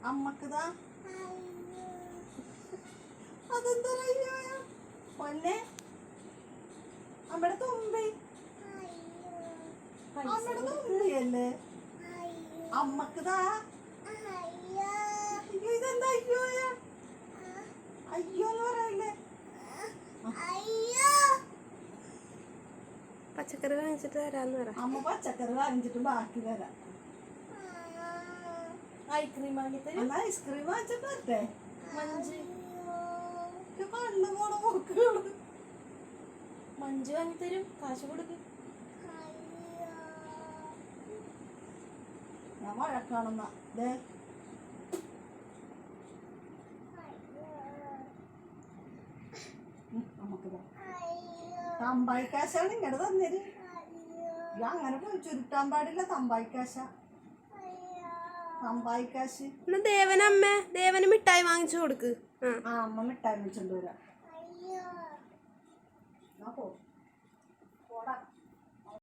അമ്മക്കുതാ അതെന്താ പൊന്നെ അമ്മയുടെ തുമ്പി അമ്മയുടെ തുമ്പിയല്ലേ അമ്മക്കുതാ അയ്യോ ഇതെന്താ അയ്യോ അയ്യോ എന്ന് പറയല്ലേ പച്ചക്കറി വാങ്ങിച്ചിട്ട് തരാന്ന് പറ. അമ്മ പച്ചക്കറി വാങ്ങിച്ചിട്ട് ബാക്കി തരാം. ഐസ്ക്രീം വാങ്ങിത്തരും. ഐസ്ക്രീം വാങ്ങിച്ചിട്ട് തരട്ടെ. മഞ്ച് കണ്ണു പോണ നോക്കുകള്. മഞ്ച് വാങ്ങിത്തരും. കാശ് കൊടുക്കും. ഞാൻ വഴക്കാണെന്ന നമുക്ക് തമ്പായിക്കാശാണ് ഇങ്ങോട്ട് തന്നേര്. അങ്ങനെ ചുരുട്ടാൻ പാടില്ല. തമ്പായിക്കാശ തമ്പായിക്കാശ്. ദേവന് മിഠായി വാങ്ങിച്ചു കൊടുക്ക്. അമ്മ മിഠായി വെച്ചോണ്ട് വരാം.